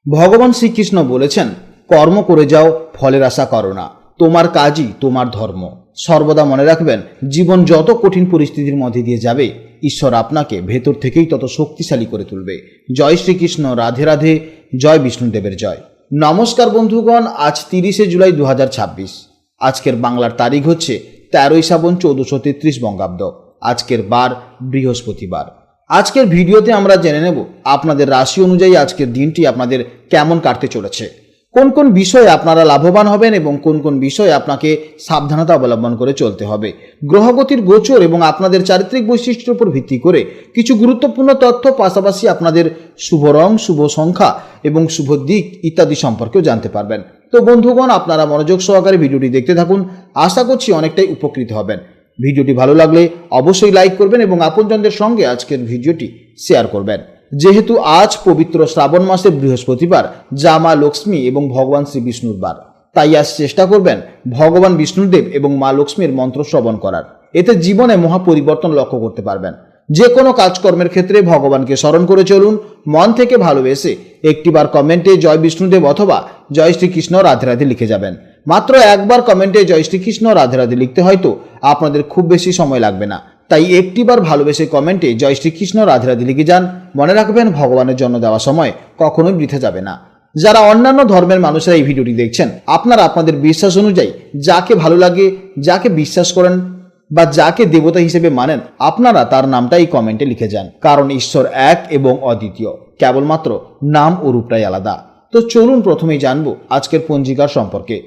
ভগবান শ্রীকৃষ্ণ বলেছেন, কর্ম করে যাও, ফলের আশা করো না। তোমার কাজই তোমার ধর্ম। সর্বদা মনে রাখবেন, জীবন যত কঠিন পরিস্থিতির মধ্যে দিয়ে যাবে, ঈশ্বর আপনাকে ভেতর থেকেই তত শক্তিশালী করে তুলবে। জয় শ্রীকৃষ্ণ, রাধে রাধে, জয় বিষ্ণুদেবের জয়। নমস্কার বন্ধুগণ, আজ 30শে জুলাই 2026। আজকের বাংলার তারিখ হচ্ছে 13ই শ্রাবণ 1433 বঙ্গাব্দ। আজকের বার বৃহস্পতিবার। আজকের ভিডিওতে আমরা জেনে নেব আপনাদের রাশি অনুযায়ী আজকের দিনটি আপনাদের কেমন কাটতে চলেছে, কোন কোন বিষয়ে আপনারা লাভবান হবেন এবং কোন কোন বিষয়ে আপনাকে সাবধানতা অবলম্বন করে চলতে হবে। গ্রহগতির গোচর এবং আপনাদের চারিত্রিক বৈশিষ্ট্যের উপর ভিত্তি করে কিছু গুরুত্বপূর্ণ তথ্য, পাশাপাশি আপনাদের শুভ রং, শুভ সংখ্যা এবং শুভ দিক ইত্যাদি সম্পর্কেও জানতে পারবেন। তো বন্ধুগণ, আপনারা মনোযোগ সহকারে ভিডিওটি দেখতে থাকুন। আশা করছি অনেকটাই উপকৃত হবেন। ভিডিওটি ভালো লাগলে অবশ্যই লাইক করবেন এবং আপনজনদের সঙ্গে আজকের ভিডিওটি শেয়ার করবেন। যেহেতু আজ পবিত্র শ্রাবণ মাসের বৃহস্পতিবার, যা মা লক্ষ্মী এবং ভগবান শ্রী বিষ্ণুর বার, তাই আজ চেষ্টা করবেন ভগবান বিষ্ণুদেব এবং মা লক্ষ্মীর মন্ত্র শ্রবণ করার। এতে জীবনে মহা পরিবর্তন লক্ষ্য করতে পারবেন। যে কোনো কাজকর্মের ক্ষেত্রে ভগবানকে স্মরণ করে চলুন। মন থেকে ভালোবেসে একটিবার কমেন্টে জয় বিষ্ণুদেব অথবা জয় শ্রীকৃষ্ণ রাধে রাধে লিখে যাবেন। মাত্র একবার কমেন্টে জয় শ্রীকৃষ্ণ রাধে রাধে লিখতে হয়তো আপনাদের খুব বেশি সময় লাগবে না, তাই একটিবার ভালোবেসে কমেন্টে জয় শ্রীকৃষ্ণ রাধে রাধে লিখে যান। মনে রাখবেন, ভগবানের জন্য দেওয়া সময় কখনোই বৃথা যাবে না। যারা অন্যান্য ধর্মের মানুষেরা এই ভিডিওটি দেখছেন, আপনারা আপনাদের বিশ্বাস অনুযায়ী যাকে ভালো লাগে, যাকে বিশ্বাস করেন বা যাকে দেবতা হিসেবে মানেন, আপনারা তার নামটাই কমেন্টে লিখে যান। কারণ ঈশ্বর এক এবং অদ্বিতীয়, কেবলমাত্র নাম ও রূপটাই আলাদা। তো চলুন প্রথমেই জানবো আজকের পঞ্জিকার সম্পর্কে।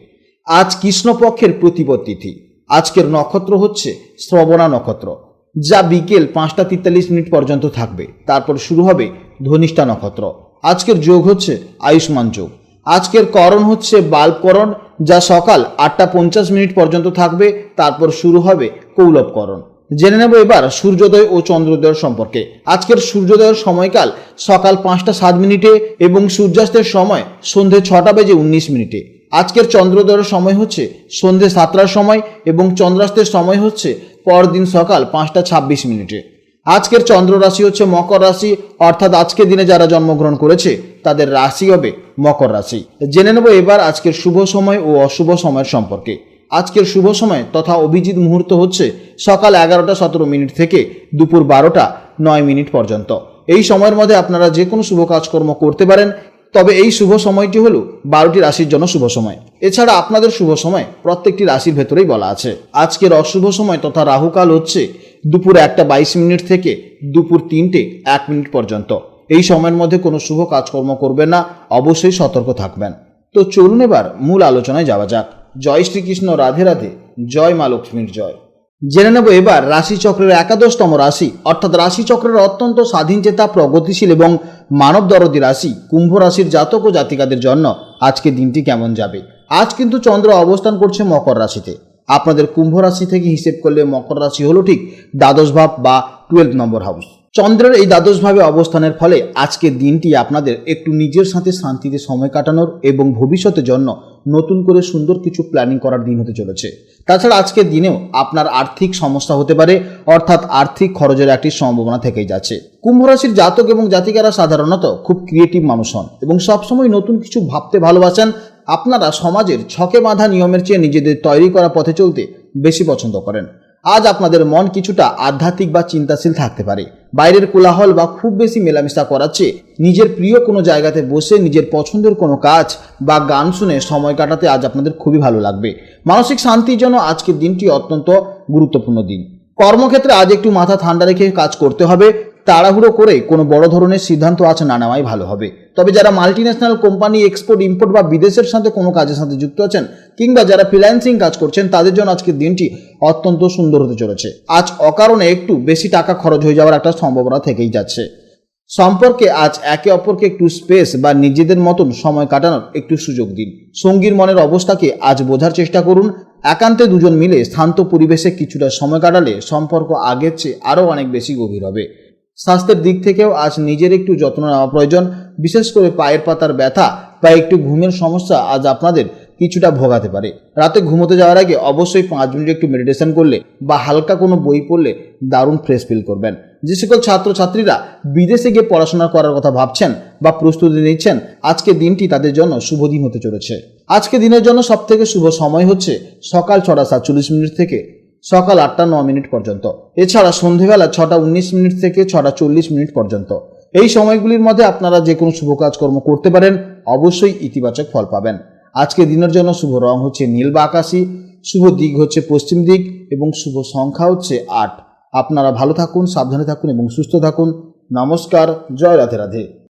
আজ কৃষ্ণপক্ষের প্রতিপদ তিথি। আজকের নক্ষত্র হচ্ছে শ্রবণা নক্ষত্র, যা বিকেল 5টা 43 মিনিট পর্যন্ত থাকবে। তারপর শুরু হবে ধনিষ্ঠা নক্ষত্র। আজকের যোগ হচ্ছে আয়ুষ্মান যোগ। আজকের করণ হচ্ছে বাল্বকরণ, যা সকাল 8টা 50 মিনিট পর্যন্ত থাকবে। তারপর শুরু হবে কৌলবকরণ। জেনে নেব এবার সূর্যোদয় ও চন্দ্রোদয়ের সম্পর্কে। আজকের সূর্যোদয়ের সময়কাল সকাল 5টা 7 মিনিটে এবং সূর্যাস্তের সময় সন্ধে 6টা বেজে 19 মিনিটে। আজকের চন্দ্রোদয়ের সময় হচ্ছে সন্ধে 7টার সময় এবং চন্দ্রাস্তের সময় হচ্ছে পরদিন সকাল 5টা 26 মিনিটে। আজকের চন্দ্র রাশি হচ্ছে মকর রাশি, অর্থাৎ আজকের দিনে যারা জন্মগ্রহণ করেছে তাদের রাশি হবে মকর রাশি। জেনে নেব এবার আজকের শুভ সময় ও অশুভ সময়ের সম্পর্কে। আজকের শুভ সময় তথা অভিজিৎ মুহূর্ত হচ্ছে সকাল 11টা 17 মিনিট থেকে দুপুর 12টা 9 মিনিট পর্যন্ত। এই সময়ের মধ্যে আপনারা যে কোনো শুভ কাজকর্ম করতে পারেন, তবে এই শুভ সময়টি হলো 12টি রাশির জন্য শুভ সময়। এছাড়া আপনাদের শুভ সময় প্রত্যেকটি রাশির ভেতরেই বলা আছে। আজকের অশুভ সময় তথা রাহুকাল হচ্ছে দুপুর 1টা 22 মিনিট থেকে দুপুর 3টে 1 মিনিট পর্যন্ত। এই সময়ের মধ্যে কোনো শুভ কাজকর্ম করবেন না, অবশ্যই সতর্ক থাকবেন। তো চলুন এবার মূল আলোচনায় যাওয়া যাক। জয় শ্রীকৃষ্ণ, রাধে রাধে, জয় মা লক্ষ্মীর জয়। জেনে নেব এবার রাশিচক্রের 11তম রাশি, অর্থাৎ রাশিচক্রের অত্যন্ত স্বাধীনচেতা, প্রগতিশীল এবং মানব দরদী রাশি কুম্ভ রাশির জাতক ও জাতিকাদের জন্য আজকে দিনটি কেমন যাবে। আজ কিন্তু চন্দ্র অবস্থান করছে মকর রাশিতে। আপনাদের কুম্ভ রাশি থেকে হিসেব করলে মকর রাশি হলো ঠিক দ্বাদশ ভাব বা 12 নম্বর হাউস। চন্দ্রের এই দ্বাদশ ভাবে অবস্থানের ফলে আজকের দিনটি আপনাদের একটু নিজের সাথে শান্তিতে সময় কাটানোর এবং ভবিষ্যতের জন্য নতুন করে সুন্দর কিছু প্ল্যানিং করার দিন হতে চলেছে। তাছাড়া আজকের দিনেও আপনার আর্থিক সমস্যা হতে পারে, অর্থাৎ আর্থিক খরচের একটি সম্ভাবনা থেকেই যাচ্ছে। কুম্ভ রাশির জাতক এবং জাতিকারা সাধারণত খুব ক্রিয়েটিভ মানুষ হন এবং সবসময় নতুন কিছু ভাবতে ভালোবাসেন। আপনারা সমাজের ছকে বাঁধা নিয়মের চেয়ে নিজেদের তৈরি করা পথে চলতে বেশি পছন্দ করেন। আজ আপনাদের মন কিছুটা আধ্যাত্মিক বা চিন্তাশীল থাকতে পারে। বাইরের কোলাহল বা খুব বেশি মেলামেশা করার চেয়ে নিজের প্রিয় কোনো জায়গাতে বসে নিজের পছন্দের কোনো কাজ বা গান শুনে সময় কাটাতে আজ আপনাদের খুবই ভালো লাগবে। মানসিক শান্তির জন্য আজকের দিনটি অত্যন্ত গুরুত্বপূর্ণ দিন। কর্মক্ষেত্রে আজ একটু মাথা ঠান্ডা রেখে কাজ করতে হবে। তাড়াহুড়ো করে কোনো বড় ধরনের সিদ্ধান্ত আজ না নেওয়াই ভালো হবে। তবে যারা মাল্টিন্যাশনাল কোম্পানি, এক্সপোর্ট ইম্পোর্ট বা বিদেশের সাথে কোনো কাজের সাথে যুক্ত আছেন কিংবা যারা ফ্রিল্যান্সিং কাজ করছেন, তাদের জন্য আজকের দিনটি অত্যন্ত সুন্দর হতে চলেছে। আজ অকারণে একটু বেশি টাকা খরচ হয়ে যাওয়ার একটা সম্ভাবনা থেকেই যাচ্ছে। সম্পর্কে আজ একে অপরকে একটু স্পেস বা নিজেদের মতন সময় কাটানোর একটু সুযোগ দিন। সঙ্গীর মনের অবস্থাকে আজ বোঝার চেষ্টা করুন। একান্তে দুজন মিলে শান্ত পরিবেশে কিছুটা সময় কাটালে সম্পর্ক আগের চেয়ে আরও অনেক বেশি গভীর হবে। স্বাস্থ্যের দিক থেকেও আজ নিজের একটু যত্ন নেওয়া প্রয়োজন। বিশেষ করে পায়ের পাতার ব্যথা বা একটু ঘুমের সমস্যা আজ আপনাদের কিছুটা ভোগাতে পারে। রাতে ঘুমোতে যাওয়ার আগে অবশ্যই 5 মিনিট একটু মেডিটেশন করলে বা হালকা কোনো বই পড়লে দারুণ ফ্রেশ ফিল করবেন। যে সকল ছাত্রছাত্রীরা বিদেশে গিয়ে পড়াশোনা করার কথা ভাবছেন বা প্রস্তুতি নিচ্ছেন, আজকে দিনটি তাদের জন্য শুভ দিন হতে চলেছে। আজকে দিনের জন্য সবথেকে শুভ সময় হচ্ছে সকাল 6:47 থেকে সকাল 8:09 পর্যন্ত। এছাড়া সন্ধেবেলা 6:19 থেকে 6:40 পর্যন্ত। এই সময়গুলির মধ্যে আপনারা যে কোনো শুভ কাজকর্ম করতে পারেন, অবশ্যই ইতিবাচক ফল পাবেন। আজকে দিনের জন্য শুভ রং হচ্ছে নীল বা আকাশী, শুভ দিক হচ্ছে পশ্চিম দিক এবং শুভ সংখ্যা হচ্ছে 8। আপনারা ভালো থাকুন, সাবধানে থাকুন এবং সুস্থ থাকুন। নমস্কার, জয় রাধে রাধে।